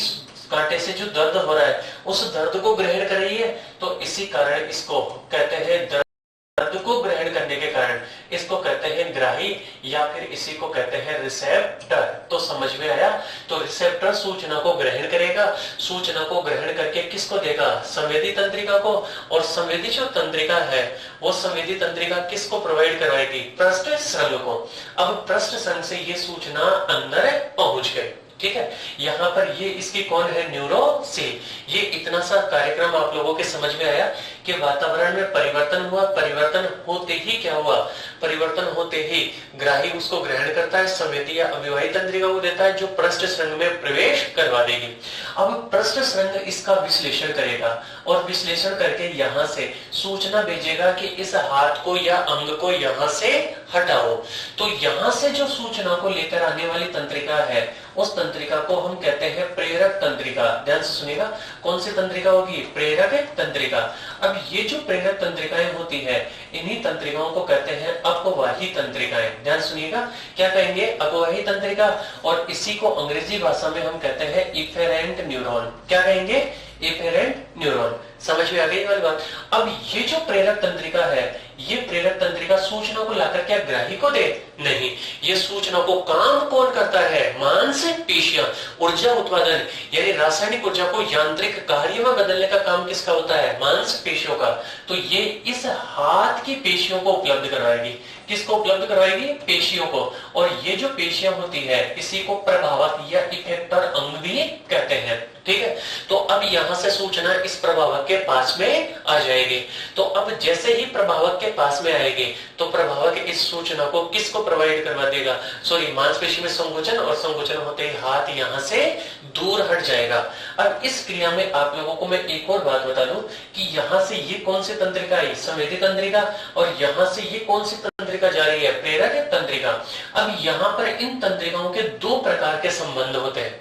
कांटे से जो दर्द हो रहा है उस दर्द को ग्रहण कर रही है, तो इसी कारण इसको कहते हैं दर्द को ग्रहण करने के कारण इसको कहते हैं ग्राही, या फिर इसी को कहते हैं रिसेप्टर। तो समझ में आया? तो रिसेप्टर सूचना को ग्रहण करेगा, सूचना को ग्रहण करके किसको देगा? संवेदी तंत्रिका को। और संवेदी जो तंत्रिका है वो संवेदी तंत्रिका किसको प्रोवाइड करवाएगी? पृष्ठ श्रृंग को। अब पृष्ठ श्रृंग से ये सूचना अंदर पहुंच गई। ठीक है, यहाँ पर ये इसकी कौन है? न्यूरोसेल। ये इतना सा कार्यक्रम आप लोगों के समझ में आया कि वातावरण में परिवर्तन हुआ, परिवर्तन होते ही क्या हुआ? परिवर्तन होते ही ग्राही उसको ग्रहण करता है, संवेदी या अभिवाही तंत्रिका को देता है जो पृष्ठ श्रृंग में प्रवेश करवा देगी। अब पृष्ठ श्रृंग इसका विश्लेषण करेगा और विश्लेषण करके यहाँ से सूचना भेजेगा कि इस हाथ को या अंग को यहाँ से हटाओ। तो यहाँ से जो सूचना को लेकर आने वाली तंत्रिका है उस तंत्रिका को हम कहते हैं प्रेरक तंत्रिका। ध्यान से सुनिएगा, कौन सी तंत्रिका होगी? प्रेरक तंत्रिका। अब ये जो प्रेरक तंत्रिकाएं होती है इन्हीं तंत्रिकाओं को कहते हैं अपवाही तंत्रिकाएं। ध्यान सुनिएगा, क्या कहेंगे? अपवाही तंत्रिका। और इसी को अंग्रेजी भाषा में हम कहते हैं इफेरेंट न्यूरॉन। क्या कहेंगे? Efferent neuron. समझ में आ गई वाली बात? अब ये जो प्रेरक तंत्रिका है ये प्रेरक तंत्रिका सूचना को लाकर क्या ग्राही को दे? नहीं, ये सूचना को काम कौन करता है? मांसपेशियां। ऊर्जा उत्पादन यानी रासायनिक ऊर्जा को यांत्रिक कार्य में बदलने का काम किसका होता है? मांसपेशियों का। तो ये इस हाथ की पेशियों को उपलब्ध करवाएगी। किसको उपलब्ध करवाएगी? पेशियों को। और ये जो पेशियां होती है इसी को प्रभावक या इफेक्टर अंग भी कहते हैं। ठीक है, तो अब यहां से सूचना इस प्रभावक के पास में आ जाएगी। तो अब जैसे ही प्रभावक के पास में आएगी तो प्रभावक इस सूचना को किसको प्रोवाइड करवा देगा? सॉरी, मांसपेशी में संकोचन, और संकोचन होते ही हाथ यहां से दूर हट जाएगा। अब इस क्रिया में आप लोगों को मैं एक और बात बता दूं कि यहां से ये कौन सी तंत्रिका आई? संवेदी तंत्रिका। और यहां से ये कौन सी तंत्रिका जा रही है? प्रेरक तंत्रिका। अब यहां पर इन तंत्रिकाओं के दो प्रकार के संबंध होते हैं।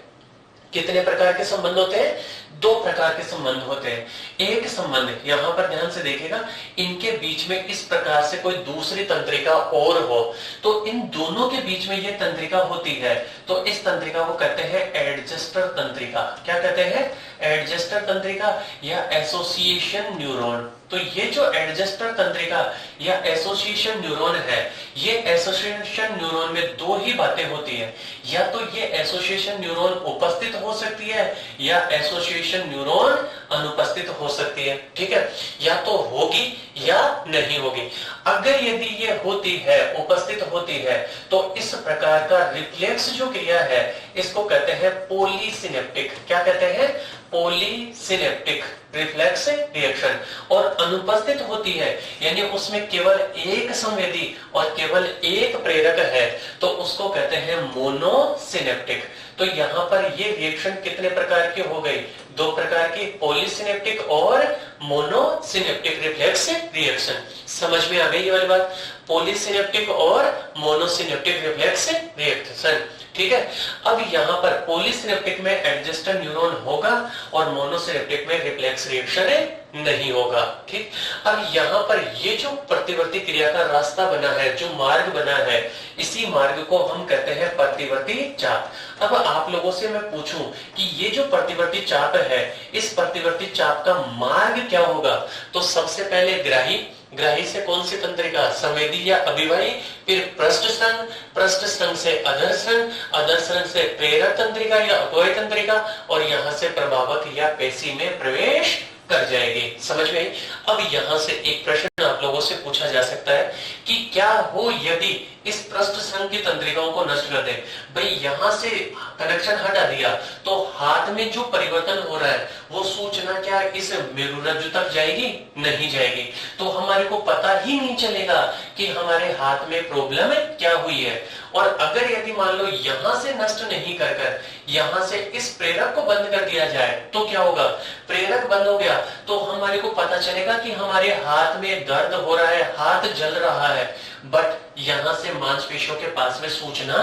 कितने प्रकार के संबंध होते हैं? दो प्रकार के संबंध होते हैं। एक संबंध यहां पर ध्यान से देखिएगा, इनके बीच में इस प्रकार से कोई दूसरी तंत्रिका और हो तो इन दोनों के बीच में ये तंत्रिका होती है तो इस तंत्रिका को कहते हैं एडजस्टर तंत्रिका। क्या कहते हैं? एडजस्टर तंत्रिका या एसोसिएशन न्यूरॉन। तो ये जो एडजस्टर तंत्रिका या एसोसिएशन न्यूरॉन है, ये एसोसिएशन न्यूरॉन में दो ही बातें होती है, या तो ये एसोसिएशन न्यूरॉन उपस्थित हो सकती है या एसोसिएशन न्यूरॉन अनुपस्थित हो सकती है। ठीक है, या तो होगी या नहीं होगी। अगर यदि ये होती है, उपस्थित होती है, तो इस प्रकार का रिफ्लेक्स जो क्रिया है इसको कहते हैं पॉलीसिनेप्टिक। क्या कहते हैं? Polysynaptic reflex reaction. और अनुपस्थित होती है यानी उसमें केवल एक संवेदी और केवल एक प्रेरक है तो उसको कहते हैं मोनोसिनेप्टिक। तो यहाँ पर ये रिएक्शन कितने प्रकार की हो गई? दो प्रकार की, पॉलीसिनेप्टिक और मोनोसिनेप्टिक रिफ्लेक्स रिएक्शन। समझ में आ गई ये वाली बात? पॉलीसिनेप्टिक और मोनोसिनेप्टिक रिफ्लेक्स रिएक्शन। ठीक है, अब यहाँ पर पॉलीसिनेप्टिक में एडजस्टर न्यूरॉन होगा और मोनोसिनेप्टिक में रिफ्लेक्स रिएक्शन नहीं होगा। ठीक, अब यहाँ पर ये जो प्रतिवर्ती क्रिया का रास्ता बना है, जो मार्ग बना है, इसी मार्ग को हम कहते हैं प्रतिवर्ती चाप। अब आप लोगों से मैं पूछूं कि ये जो प्रतिवर्ती चाप है इस प्रतिवर्ती चाप का मार्ग क्या होगा? तो सबसे पहले ग्राही, ग्राही से कौन सी तंत्रिका? संवेदी या अभिवाही, फिर पृष्ठ श्रृंग, पृष्ठ श्रृंग से अधर श्रृंग, अधर श्रृंग से प्रेरक तंत्रिका या अपवाही तंत्रिका, और यहां से प्रभावक या पेशी में प्रवेश कर जाएगी। समझ में आई? अब यहां से एक प्रश्न आप लोगों से पूछा जा सकता है कि क्या हो यदि इस पृष्ठ श्रृंग की तंत्रिकाओं को नष्ट कर दे? भाई यहां से कनेक्शन हटा दिया तो हाथ में जो परिवर्तन हो रहा है वो सूचना क्या इस मेरुरज्जु तक जाएगी? नहीं जाएगी। तो हमारे को पता ही नहीं चलेगा कि हमारे हाथ में प्रॉब्लम क्या हुई है। और अगर यदि मान लो यहां से नष्ट नहीं कर कर यहां से इस प्रेरक को बंद कर दिया जाए तो क्या होगा? प्रेरक बंद हो गया तो हमारे को पता चलेगा कि हमारे हाथ में दर्द हो रहा है, हाथ जल रहा है, बट यहां से मांसपेशियों के पास में सूचना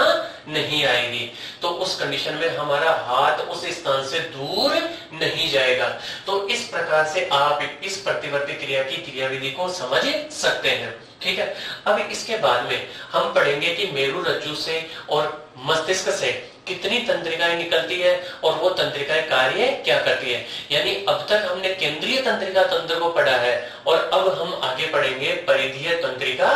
नहीं आएगी। तो उस कंडीशन में हमारा हाथ उस स्थान से दूर नहीं जाएगा। तो इस प्रकार से आप इस प्रतिवर्ती क्रिया की क्रियाविधि को समझ सकते हैं। ठीक है, अब इसके बाद में हम पढ़ेंगे कि मेरुरज्जु से और मस्तिष्क से कितनी तंत्रिकाएं निकलती है और वो तंत्रिकाएं कार्य क्या करती है। यानी अब तक हमने केंद्रीय तंत्रिका तंत्र को पढ़ा है और अब हम आगे पढ़ेंगे परिधीय तंत्रिका